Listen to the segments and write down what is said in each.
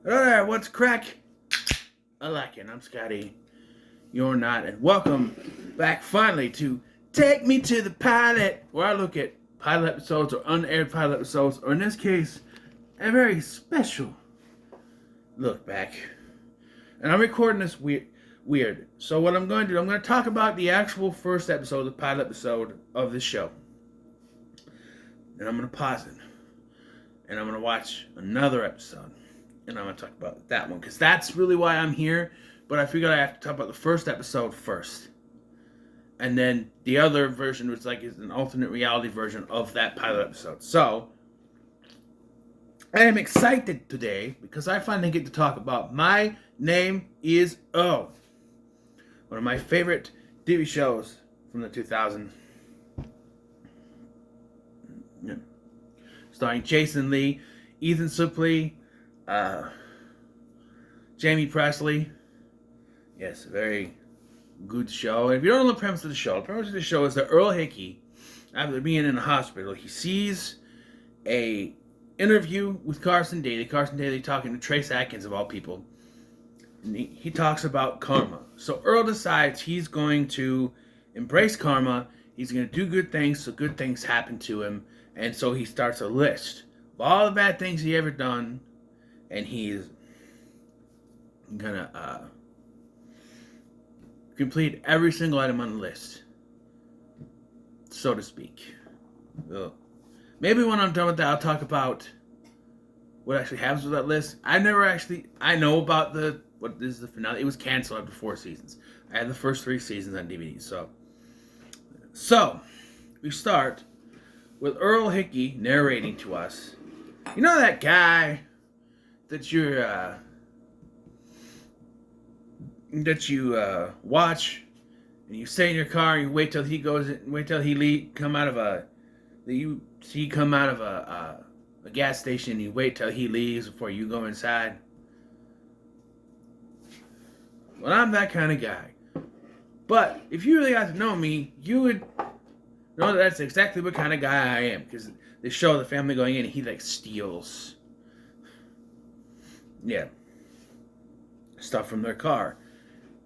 Hello there, what's crack? I like it. I'm Scotty. You're not. And welcome back finally to Take Me to the Pilot, where I look at pilot episodes or unaired pilot episodes, or in this case, a very special look back. And I'm recording this weird. So what I'm going to do, I'm going to talk about the actual first episode, the pilot episode of this show. And I'm going to pause it. And I'm going to watch another episode. And I'm going to talk about that one, because that's really why I'm here. But I figured I have to talk about the first episode first. And then the other version, which is an alternate reality version of that pilot episode. So, I am excited today because I finally get to talk about My Name is Earl. One of my favorite TV shows from the 2000s. Yeah. Starring Jason Lee, Ethan Suplee, Jamie Presley. Yes, very good show. And if you don't know the premise of the show is that Earl Hickey, after being in a hospital, he sees a interview with Carson Daly. Carson Daly talking to Trace Atkins, of all people. And he talks about karma. So Earl decides he's going to embrace karma. He's going to do good things so good things happen to him. And so he starts a list of all the bad things he ever done. And he's going to complete every single item on the list, so to speak. Ugh. Maybe when I'm done with that, I'll talk about what actually happens with that list. I know about what is the finale. It was canceled after 4 seasons. I had the first 3 seasons on DVD. So we start with Earl Hickey narrating to us. You know that guy that you watch, and you stay in your car and you wait till he come out of a gas station, and you wait till he leaves before you go inside. Well, I'm that kind of guy. But if you really got to know me, you would know that that's exactly what kind of guy I am, because they show the family going in and he steals stuff from their car.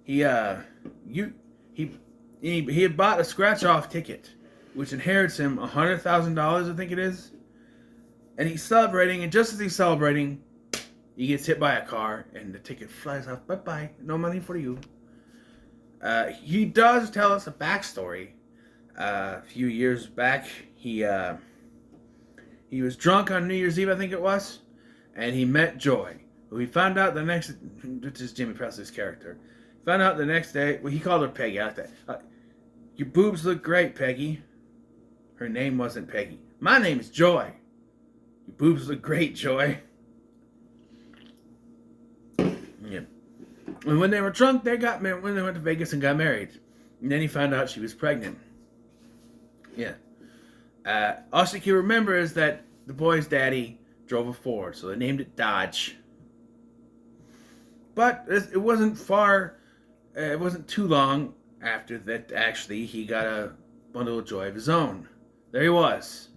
He had bought a scratch-off ticket, which inherits him $100,000, I think it is. And he's celebrating, and just as he's celebrating, he gets hit by a car, and the ticket flies off. Bye-bye, no money for you. He does tell us a backstory. A few years back, he was drunk on New Year's Eve, I think it was, and he met Joy, who he found out which is Jimmy Presley's character. Found out the next day, he called her Peggy. I like that. Your boobs look great, Peggy. Her name wasn't Peggy. My name is Joy. Your boobs look great, Joy. Yeah. And when they were drunk, they got married. When they went to Vegas and got married, and then he found out she was pregnant. Yeah. All she can remember is that the boy's daddy drove a Ford, so they named it Dodge. But it wasn't far. It wasn't too long after that, actually, he got a bundle of joy of his own. There he was.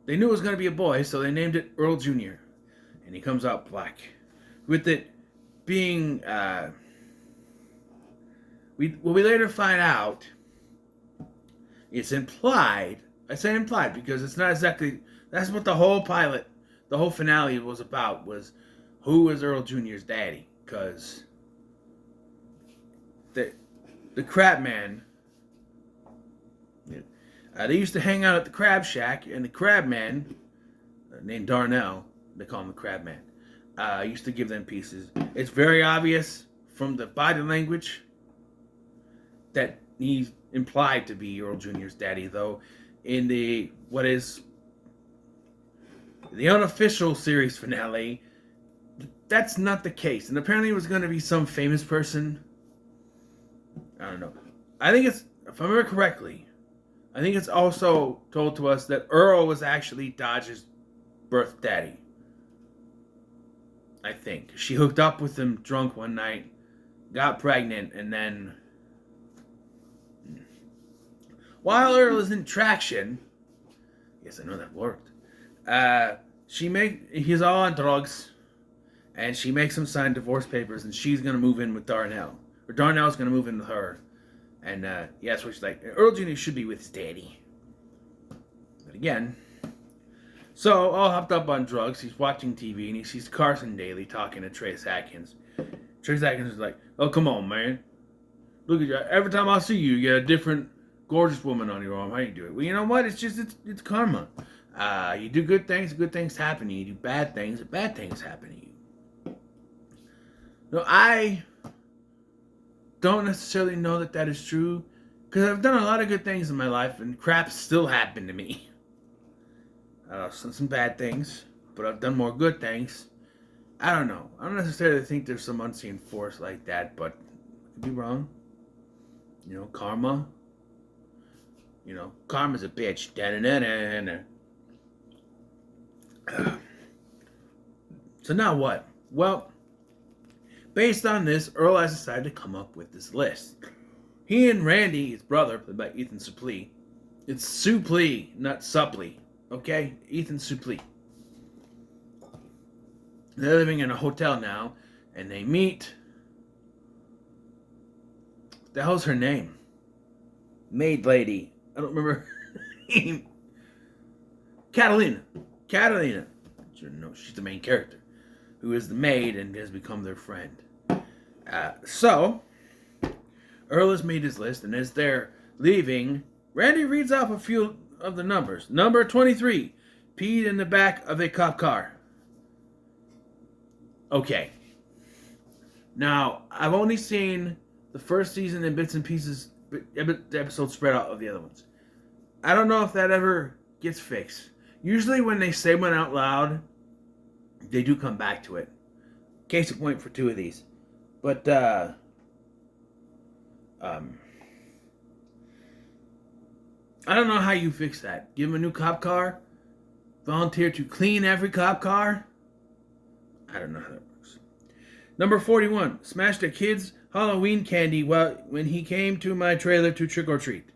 They knew it was going to be a boy, so they named it Earl Jr. And he comes out black. With it being, we later find out, it's implied. I say implied because it's not exactly, that's what the whole finale was about, was who was Earl Jr.'s daddy. Because the Crab Man, they used to hang out at the Crab Shack, and the Crab Man, named Darnell, they call him the Crab Man, used to give them pieces. It's very obvious from the body language that he's implied to be Earl Jr.'s daddy, though in the unofficial series finale, that's not the case. And apparently it was going to be some famous person. I don't know. I think if I remember correctly, I think it's also told to us that Earl was actually Dodge's birth daddy. I think. She hooked up with him drunk one night, got pregnant, and then, while Earl is in traction, yes, I know that worked, he's all on drugs, and she makes him sign divorce papers, and she's gonna move in with Darnell, or Darnell's gonna move in with her, and yeah, that's what she's like. Earl Jr. should be with his daddy, but again, so all hopped up on drugs, he's watching TV, and he sees Carson Daly talking to Trace Atkins. Trace Atkins is like, "Oh, come on, man! Look at you! Every time I see you, you get a different gorgeous woman on your arm. How you do it? Well, you know what? It's karma. You do good things happen to you. You do bad things happen to you." No, I don't necessarily know that is true, because I've done a lot of good things in my life, and crap still happened to me. Some bad things, but I've done more good things. I don't know. I don't necessarily think there's some unseen force like that, but I could be wrong. You know, karma. You know, karma's a bitch. Da-da-da-da-da. So now what? Well, based on this, Earl has decided to come up with this list. He and Randy, his brother, played by Ethan Suplee. It's Suplee, not Suplee. Okay? Ethan Suplee. They're living in a hotel now, and they meet. What the hell's her name? Maid lady. I don't remember her name. Catalina. No, she's the main character, who is the maid and has become their friend. So, Earl has made his list, and as they're leaving, Randy reads off a few of the numbers. Number 23, peed in the back of a cop car. Okay. Now, I've only seen the first season in bits and pieces, the episodes spread out of the other ones. I don't know if that ever gets fixed. Usually when they say one out loud, they do come back to it. Case in point for two of these. But, I don't know how you fix that. Give him a new cop car? Volunteer to clean every cop car? I don't know how that works. Number 41. Smashed a kid's Halloween candy when he came to my trailer to trick or treat.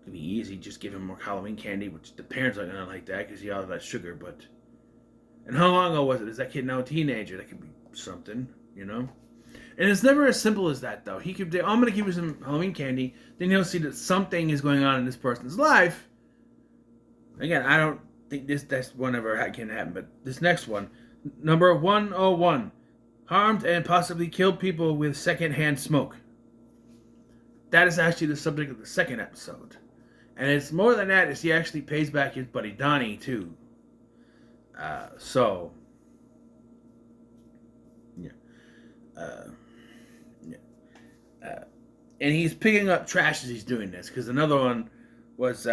It'd be easy. Just give him more Halloween candy, which the parents aren't going to like that because he all that sugar, but... And how long ago was it? Is that kid now a teenager? That could be something, you know? And it's never as simple as that, though. He could say, I'm going to give you some Halloween candy. Then he'll see that something is going on in this person's life. Again, I don't think that's one ever can happen. But this next one, number 101. Harmed and possibly killed people with secondhand smoke. That is actually the subject of the second episode. And it's more than that, is he actually pays back his buddy Donnie, too. And he's picking up trash as he's doing this, because another one was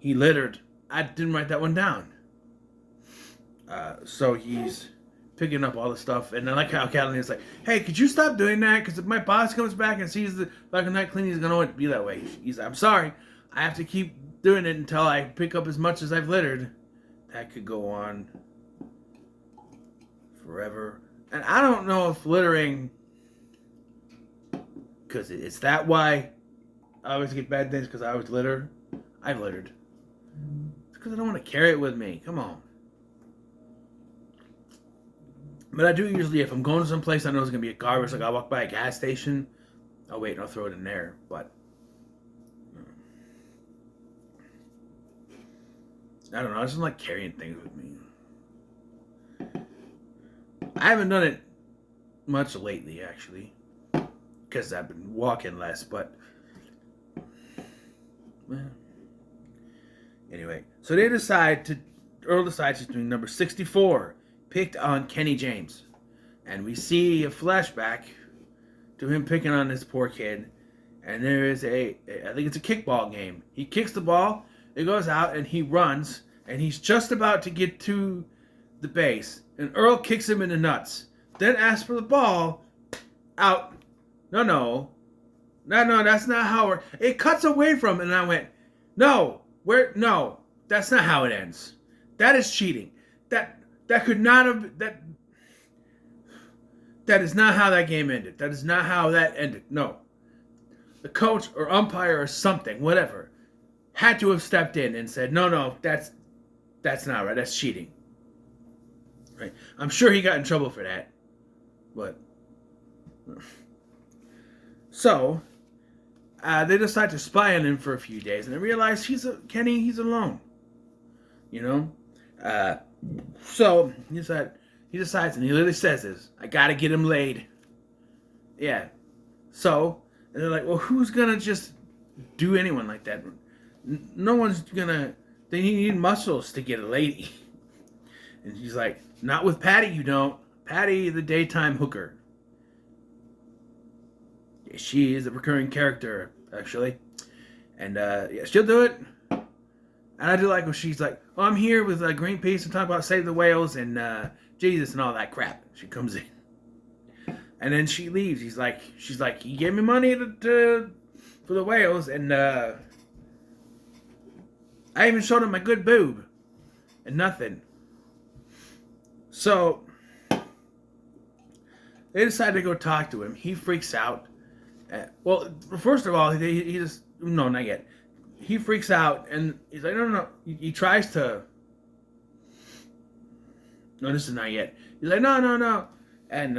he littered. I didn't write that one down. So he's picking up all the stuff, and I like how Catalina's like, "Hey, could you stop doing that? Because if my boss comes back and sees the like I'm not cleaning, he's gonna want it to be that way." He's like, "I'm sorry, I have to keep doing it until I pick up as much as I've littered." That could go on forever, and I don't know if littering, because it's that why I always get bad things because I always litter. I've littered. It's because I don't want to carry it with me. Come on. But I do usually, if I'm going to some place I know there's going to be a garbage, like I walk by a gas station, I'll wait and I'll throw it in there. But I don't know. I just don't like carrying things with me. I haven't done it much lately, actually, because I've been walking less. But anyway, so Earl decides he's doing number 64. Picked on Kenny James. And we see a flashback to him picking on this poor kid. And there is I think it's a kickball game. He kicks the ball, it goes out, and he runs. And he's just about to get to the base. And Earl kicks him in the nuts. Then asks for the ball. Out. No, that's not how it cuts away from him. And I went, no, that's not how it ends. That is cheating. That could not have, that is not how that game ended. That is not how that ended. No. The coach or umpire or something, whatever, had to have stepped in and said, no, that's not right. That's cheating. Right? I'm sure he got in trouble for that. But so they decide to spy on him for a few days, and they realize he's alone. You know, so he decides, and he literally says this: "I gotta get him laid." Yeah. So, and they're like, "Well, who's gonna just do anyone like that? No one's gonna. They need muscles to get a lady." And he's like, "Not with Patty, you don't. Patty, the daytime hooker. She is a recurring character, actually, and yeah, she'll do it." And I do like when she's like, "Oh, I'm here with Greenpeace and talk about save the whales and Jesus and all that crap." She comes in, and then she leaves. She's like, "He gave me money for the whales, and I even showed him my good boob, and nothing." So they decide to go talk to him. He freaks out. Well, first of all, he just no, not yet. He freaks out and he's like, no. He tries to. No, this is not yet. He's like, no. And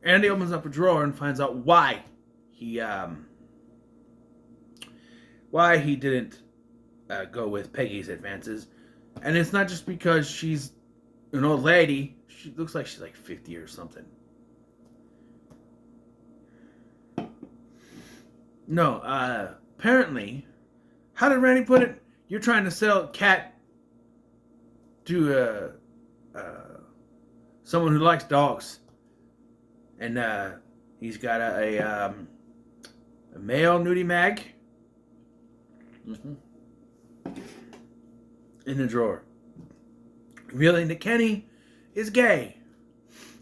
Andy opens up a drawer and finds out why he didn't go with Peggy's advances. And it's not just because she's an old lady. She looks like she's like 50 or something. No, apparently, how did Randy put it? You're trying to sell cat to someone who likes dogs, and he's got a male nudie mag in the drawer, revealing that Kenny is gay.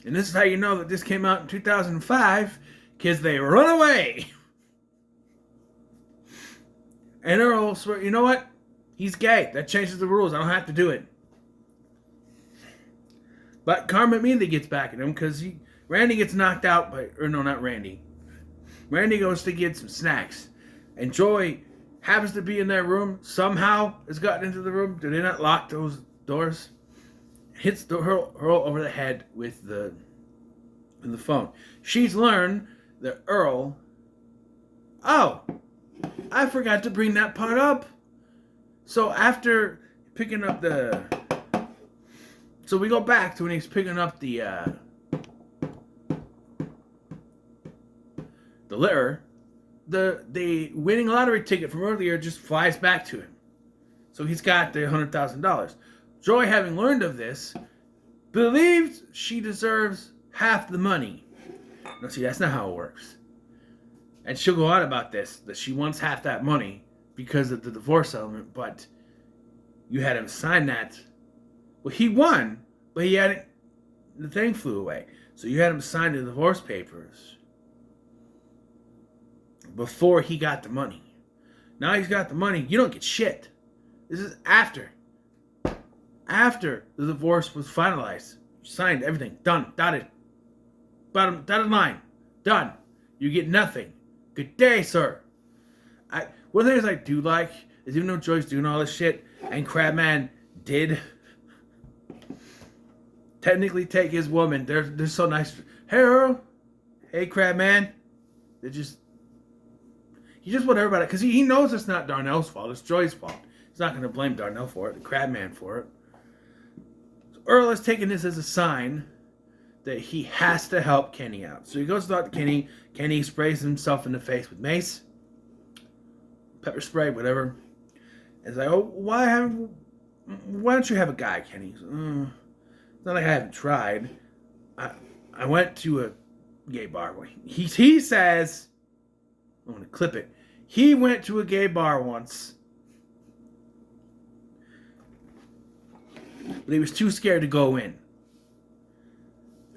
And this is how you know that this came out in 2005, because they run away. And Earl swear, you know what? He's gay. That changes the rules. I don't have to do it. But Carmen immediately gets back at him because Randy gets knocked out by, or no, not Randy. Randy goes to get some snacks. And Joy happens to be in their room. Somehow has gotten into the room. Do they not lock those doors? Hits Earl over the head with the phone. She's learned that Earl... Oh! I forgot to bring that part up. So after picking up so we go back to when he's picking up the litter. The winning lottery ticket from earlier just flies back to him. So he's got the $100,000. Joy, having learned of this, believes she deserves half the money. Now see, that's not how it works. And she'll go on about this, that she wants half that money because of the divorce settlement, but you had him sign that. Well, he won, but the thing flew away. So you had him sign the divorce papers before he got the money. Now he's got the money. You don't get shit. This is after. After the divorce was finalized. You signed everything. Done. Dotted. Dotted line. Done. You get nothing. Good day, sir. One of the things I do like is even though Joy's doing all this shit, and Crabman did technically take his woman. They're so nice. Hey, Earl. Hey, Crabman. He just want everybody, because he knows it's not Darnell's fault. It's Joy's fault. He's not going to blame Darnell for it, the Crabman for it. So Earl is taking this as a sign that he has to help Kenny out. So he goes to talk to Kenny. Kenny sprays himself in the face with mace, pepper spray, whatever. And he's like, "Oh, why don't you have a guy, Kenny?" He's like, it's not like I haven't tried. I went to a gay bar. He says, I'm going to clip it. He went to a gay bar once, but he was too scared to go in.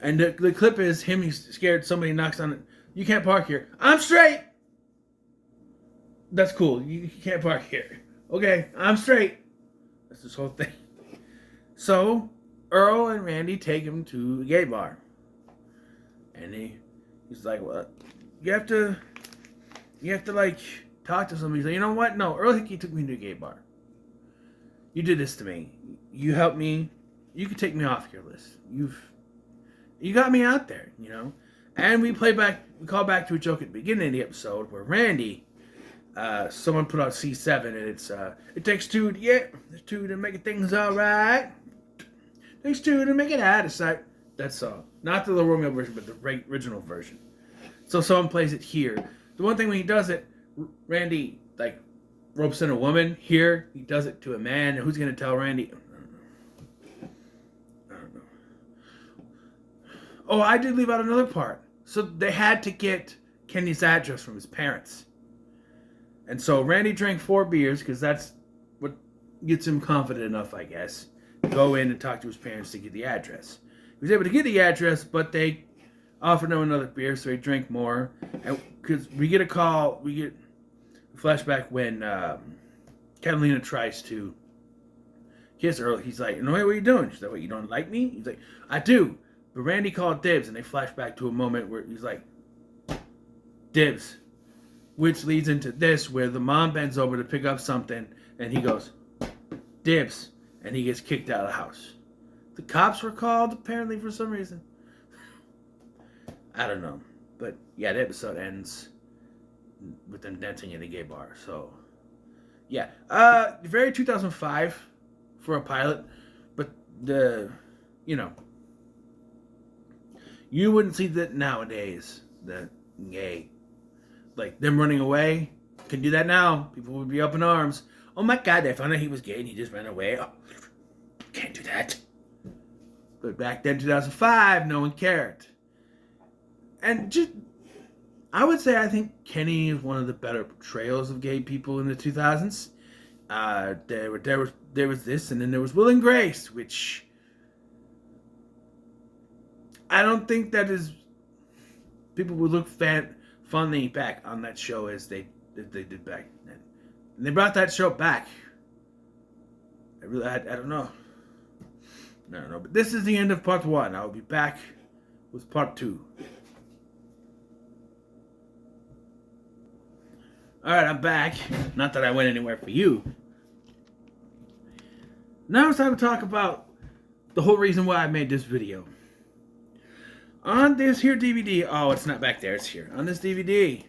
And the clip is him, he's scared somebody knocks on it. "You can't park here." "I'm straight." "That's cool. You can't park here." "Okay, I'm straight." That's this whole thing. So Earl and Randy take him to a gay bar. And he's like, "Well, you have to like talk to somebody." He's like, "You know what? No, Earl Hickey took me to a gay bar. You did this to me. You helped me you can take me off your list. You got me out there, you know. And we call back to a joke at the beginning of the episode where Randy, someone put out C7 and it's it takes two, there's two to make things all right. Takes two to make it out of sight. That song, not the Little Romeo version, but the original version. So someone plays it here. The one thing when he does it, Randy like ropes in a woman. Here he does it to a man. Who's gonna tell Randy? I don't know. Oh, I did leave out another part. So they had to get Kenny's address from his parents. And so Randy drank 4 beers because that's what gets him confident enough, I guess, to go in and talk to his parents to get the address. He was able to get the address, but they offered him another beer, so he drank more. And because we get a flashback when Catalina tries to kiss Earl. He's like, "No, what are you doing?" She's like, "What, you don't like me?" He's like, "I do." But Randy called dibs, and they flash back to a moment where he's like, "Dibs," which leads into this, where the mom bends over to pick up something, and he goes, "Dibs," and he gets kicked out of the house. The cops were called, apparently, for some reason. I don't know. But, yeah, the episode ends with them dancing in a gay bar, so... Yeah. Very 2005 for a pilot, but you wouldn't see that nowadays. The gay, like them running away, can do that now. People would be up in arms. Oh my God, they found out he was gay and he just ran away. Oh, can't do that. But back then, 2005, no one cared. And I would say I think Kenny is one of the better portrayals of gay people in the 2000s. There was this, and then there was Will and Grace, which I don't think that is. People would look fondly back on that show as they did back then. And they brought that show back. I don't know. I don't know. But this is the end of part 1. I will be back with part 2. Alright, I'm back. Not that I went anywhere for you. Now it's time to talk about the whole reason why I made this video. On this here DVD, oh, it's not back there, it's here. On this DVD,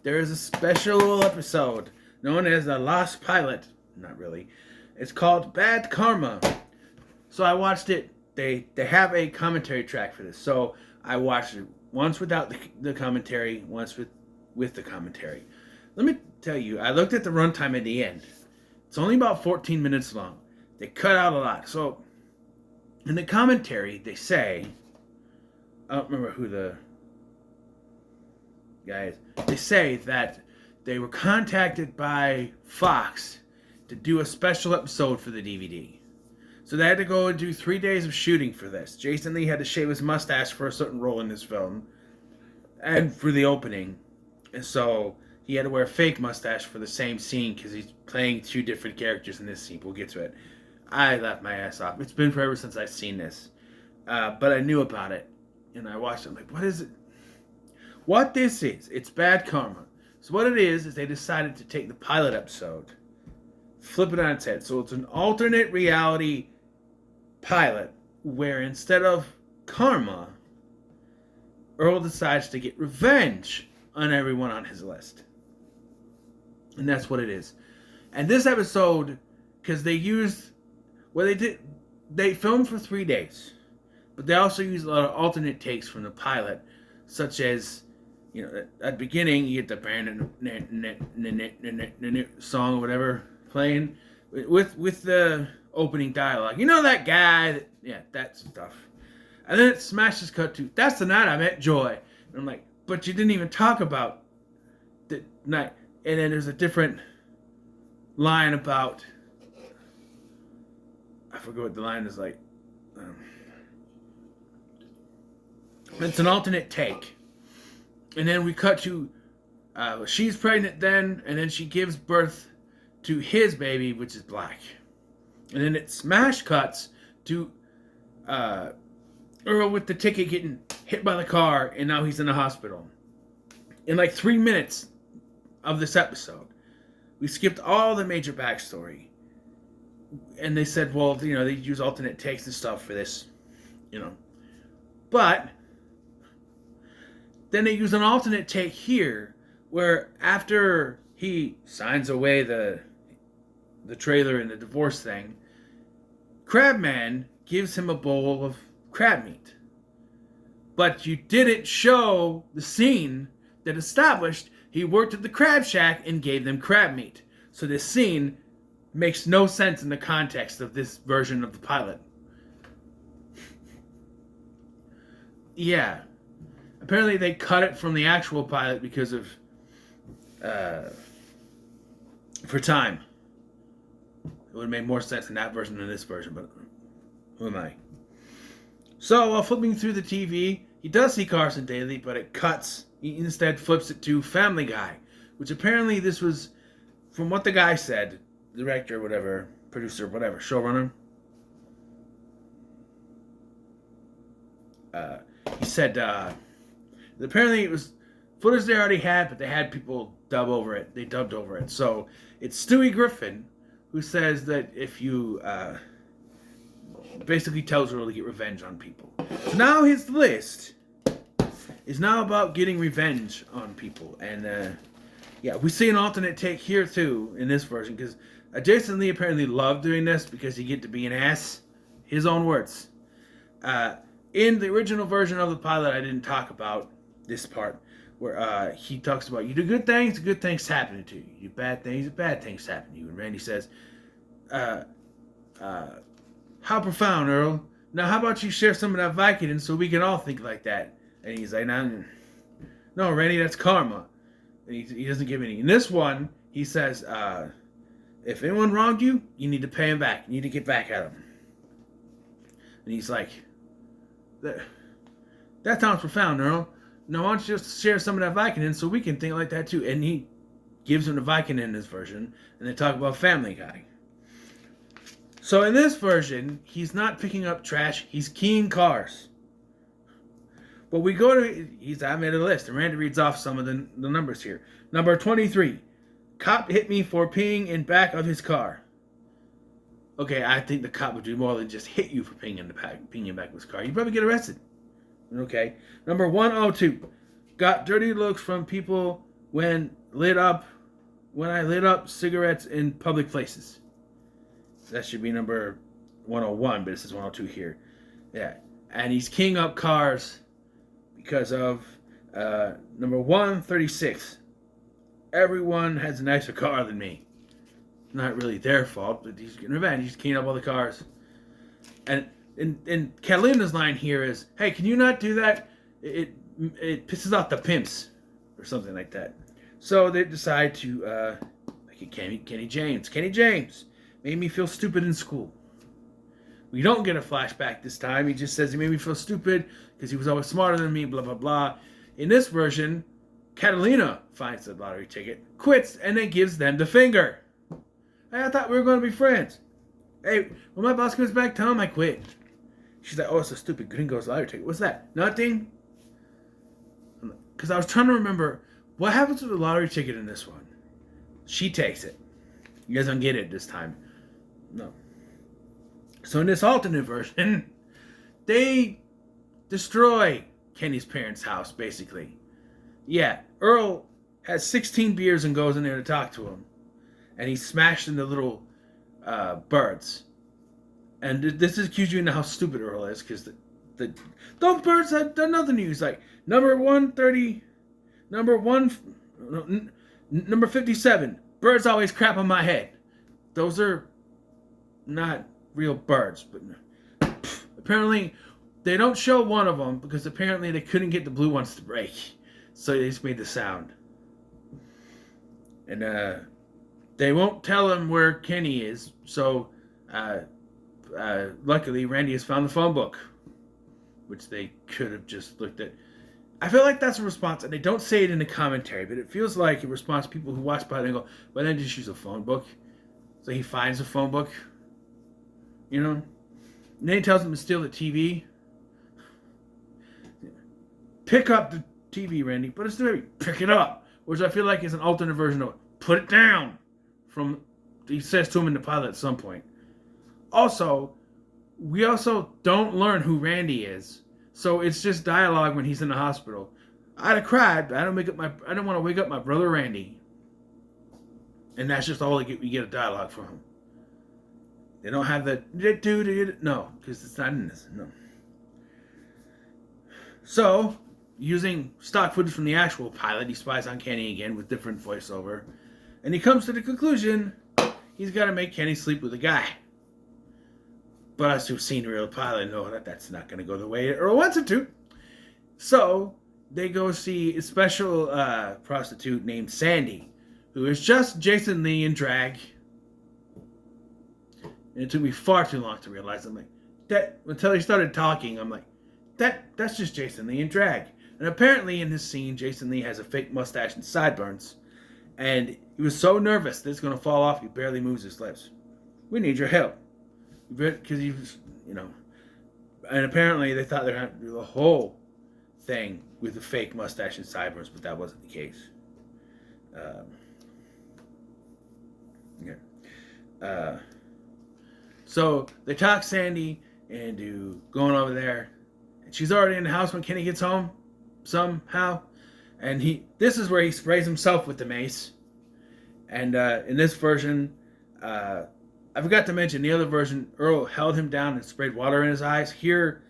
there is a special episode known as The Lost Pilot. Not really. It's called Bad Karma. So I watched it. They have a commentary track for this. So I watched it once without the commentary, once with the commentary. Let me tell you, I looked at the runtime at the end. It's only about 14 minutes long. They cut out a lot. So in the commentary, they say, I don't remember who the guy is. They say that they were contacted by Fox to do a special episode for the DVD. So they had to go and do 3 days of shooting for this. Jason Lee had to shave his mustache for a certain role in this film. And for the opening. And so he had to wear a fake mustache for the same scene because he's playing 2 different characters in this scene. We'll get to it. I laughed my ass off. It's been forever since I've seen this. But I knew about it. And I watched it. I'm like, what is it? What this is, it's Bad Karma. So what it is they decided to take the pilot episode, flip it on its head. So it's an alternate reality pilot where instead of karma, Earl decides to get revenge on everyone on his list. And that's what it is. And this episode, because they filmed for 3 days, but they also used a lot of alternate takes from the pilot, such as, at the beginning, you get the song or whatever playing with the opening dialogue. You know that guy? That stuff. And then it smashes cut to, that's the night I met Joy. And I'm like, but you didn't even talk about the night. And then there's a different line about, I forget what the line is like. It's an alternate take. And then we cut to, she's pregnant then, and then she gives birth to his baby, which is black. And then it smash cuts to Earl with the ticket getting hit by the car, and now he's in the hospital. In like 3 minutes of this episode, we skipped all the major backstory. and they said, well, they use alternate takes and stuff for this, but then they use an alternate take here, where after he signs away the trailer and the divorce thing, Crabman gives him a bowl of crab meat. But you didn't show the scene that established he worked at the crab shack and gave them crab meat. So this scene makes no sense in the context of this version of the pilot. Yeah. Apparently they cut it from the actual pilot because of for time. It would have made more sense in that version than this version, but who am I? So while flipping through the TV, he does see Carson Daly, but it cuts. He instead flips it to Family Guy, which apparently this was, from what the guy said, director, whatever, producer, whatever, showrunner. He said apparently it was footage they already had, but they had people dub over it. They dubbed over it. So it's Stewie Griffin who says that if you basically tells Earl to get revenge on people. So now his list is now about getting revenge on people. And yeah, we see an alternate take here too in this version, because Jason Lee apparently loved doing this because he get to be an ass. His own words. In the original version of the pilot, I didn't talk about this part where he talks about you do good things happen to you. You do bad things happen to you. And Randy says, how profound, Earl. Now, how about you share some of that Vicodin so we can all think like that? And he's like, no, Randy, that's karma. And he doesn't give any. In this one, he says, if anyone wronged you, you need to pay him back. You need to get back at him. And he's like, that sounds profound, Earl. Now, why don't you just share some of that Vicodin so we can think like that too? And he gives him the Vicodin in this version, and they talk about Family Guy. So in this version, he's not picking up trash, he's keying cars. But we go to, I made a list, and Randy reads off some of the numbers here. Number 23, cop hit me for peeing in back of his car. Okay, I think the cop would do more than just hit you for peeing in back of his car. You'd probably get arrested. Okay. Number 102, got dirty looks from people when I lit up cigarettes in public places. That should be number 101, but this is 102 here. Yeah. And he's keying up cars because of number 136. Everyone has a nicer car than me. Not really their fault, but he's getting revenge. He's keying up all the cars. And Catalina's line here is, hey, can you not do that? It pisses off the pimps. Or something like that. So they decide to Kenny James. Kenny James made me feel stupid in school. We don't get a flashback this time. He just says he made me feel stupid because he was always smarter than me, blah, blah, blah. In this version, Catalina finds the lottery ticket, quits, and then gives them the finger. Hey, I thought we were going to be friends. Hey, when my boss comes back, tell him I quit. She's like, oh, it's a stupid Gringo's lottery ticket. What's that? Nothing? Because I was trying to remember, what happens with the lottery ticket in this one? She takes it. You guys don't get it this time. No. So in this alternate version, they destroy Kenny's parents' house, basically. Yeah, Earl has 16 beers and goes in there to talk to him. And he's smashed into little birds. And this is accusing you of how stupid Earl is, because those birds had done nothing to you. He's like, number 57, birds always crap on my head. Those are not real birds, but apparently they don't show one of them because apparently they couldn't get the blue ones to break, so they just made the sound. And they won't tell him where Kenny is, so luckily Randy has found the phone book, which they could have just looked at. I feel like that's a response, and they don't say it in the commentary, but it feels like a response to people who watch by it and go, well, then just use a phone book. So he finds a phone book, you know? And then he tells him to steal the TV. Pick up the TV, Randy. But it's very pick it up, which I feel like is an alternate version of put it down. He says to him in the pilot at some point. Also, we also don't learn who Randy is. So it's just dialogue when he's in the hospital. I'd have cried, but I don't want to wake up my brother Randy. And that's just all we get a dialogue from him. They don't have the no, because it's not in this. No. So, using stock footage from the actual pilot, he spies on Kenny again with different voiceover. And he comes to the conclusion he's got to make Kenny sleep with a guy. But us who've seen the real pilot know that that's not going to go the way Earl wants it to. So, they go see a special prostitute named Sandy, who is just Jason Lee in drag. And it took me far too long to realize. I'm like, that until he started talking, I'm like, that's just Jason Lee in drag. And apparently in this scene, Jason Lee has a fake mustache and sideburns. And he was so nervous that it's going to fall off, he barely moves his lips. We need your help. Because he was, and apparently they thought they were going to do the whole thing with the fake mustache and sideburns, but that wasn't the case. So they talk Sandy into going over there, and she's already in the house when Kenny gets home somehow, and this is where he sprays himself with the mace. And in this version, I forgot to mention the other version, Earl held him down and sprayed water in his eyes. Here,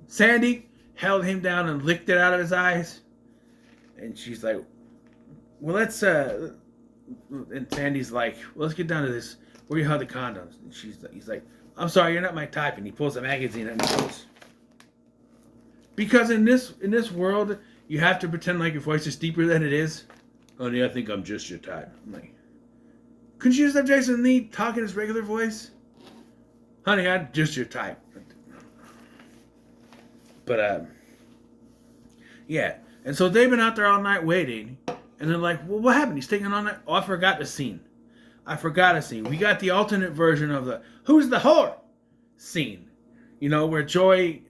Sandy held him down and licked it out of his eyes, and she's like, well, let's and Sandy's like, well, let's get down to this. Where you hide the condoms? And he's like, I'm sorry, you're not my type. And he pulls a magazine and he goes, because in this world, you have to pretend like your voice is deeper than it is. Honey, I think I'm just your type. I'm like, couldn't you just have Jason Lee talking his regular voice? Honey, I'm just your type. But yeah. And so they've been out there all night waiting. And they're like, well, what happened? He's taking on that. Oh, I forgot a scene. We got the alternate version of the who's the whore scene. Where Joy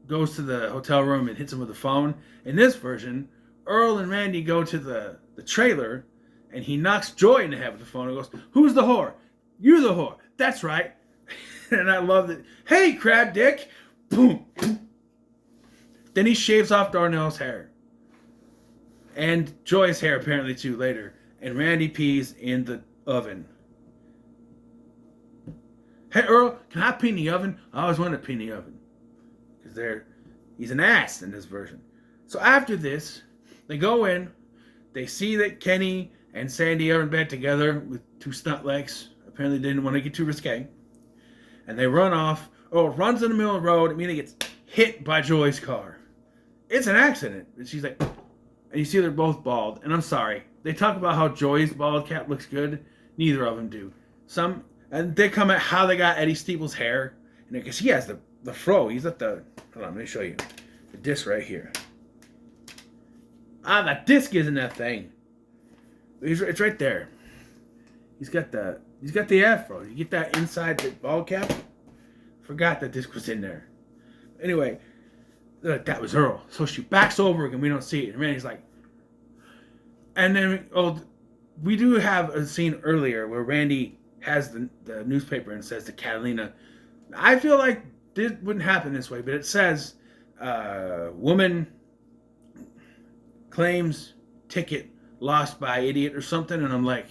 goes to the hotel room and hits him with the phone. In this version, Earl and Randy go to the trailer and he knocks Joy in the head with the phone and goes, who's the whore? You're the whore. That's right. And I love that. Hey, crab dick. Boom. Then he shaves off Darnell's hair. And Joy's hair, apparently, too, later. And Randy pees in the oven. Hey, Earl, can I pee in the oven? I always wanted to pee in the oven. Because he's an ass in this version. So after this, they go in. They see that Kenny and Sandy are in bed together with two stunt legs. Apparently they didn't want to get too risque. And they run off. Earl runs in the middle of the road. He gets hit by Joy's car. It's an accident. And she's like... And you see they're both bald. And I'm sorry. They talk about how Joy's bald cap looks good. Neither of them do. And they come at how they got Eddie Steeple's hair. And because he has the fro. He's at the... Hold on, let me show you. The disc right here. The disc is in that thing. It's right there. He's got the afro. You get that inside the bald cap? Forgot that disc was in there. Anyway... that was Earl. So she backs over again. We don't see it. And Randy's like... And then, we do have a scene earlier where Randy has the newspaper and says to Catalina, I feel like this wouldn't happen this way, but it says, woman claims ticket lost by idiot or something. And I'm like,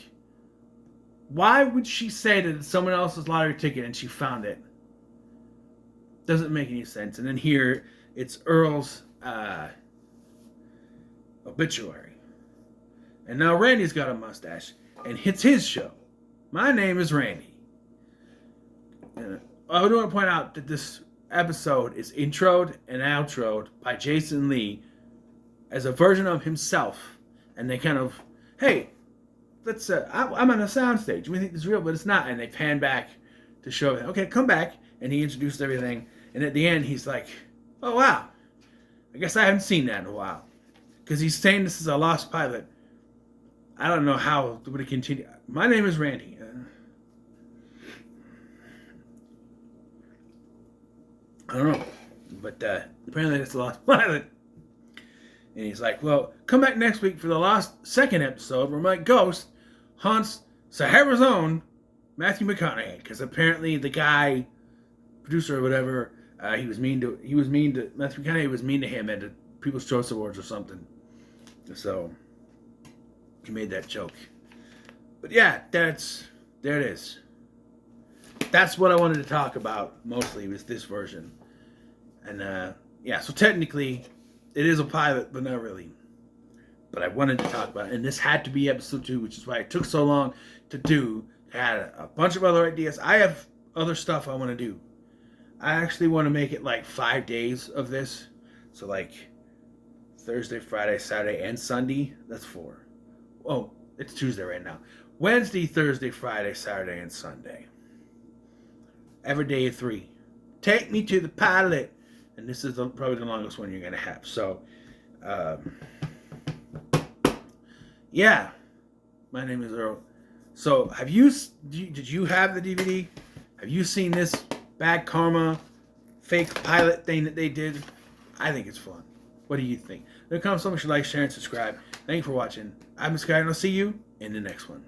why would she say that it's someone else's lottery ticket and she found it? Doesn't make any sense. And then here... It's Earl's obituary. And now Randy's got a mustache. And it's his show. My name is Randy. And I do want to point out that this episode is introed and outroed by Jason Lee as a version of himself. And they kind of, hey, let's. I'm on a soundstage. We think this is real, but it's not. And they pan back to show, okay, come back. And he introduced everything. And at the end, he's like... Oh, wow. I guess I haven't seen that in a while. Because he's saying this is a lost pilot. I don't know how it would continue. My name is Randy. I don't know. But apparently it's a lost pilot. And he's like, well, come back next week for the second episode where my ghost haunts Sahara's own Matthew McConaughey, because apparently the guy, producer or whatever, he was mean to Matthew McConaughey was mean to him at the People's Choice Awards or something. So he made that joke. But yeah, there it is. That's what I wanted to talk about mostly, was this version. And yeah, so technically it is a pilot, but not really. But I wanted to talk about it, and this had to be episode 2, which is why it took so long to do. I had a bunch of other ideas. I have other stuff I want to do. I actually want to make it like 5 days of this. So like Thursday, Friday, Saturday, and Sunday. That's 4. Oh, it's Tuesday right now. Wednesday, Thursday, Friday, Saturday, and Sunday. Every day of 3. Take me to the pilot. And this is probably the longest one you're going to have. So, yeah. My name is Earl. So, did you have the DVD? Have you seen this Bad Karma fake pilot thing that they did? I think it's fun. What do you think? Leave a comment, so much, like, share, and subscribe. Thank you for watching. I'm Sky, and I'll see you in the next one.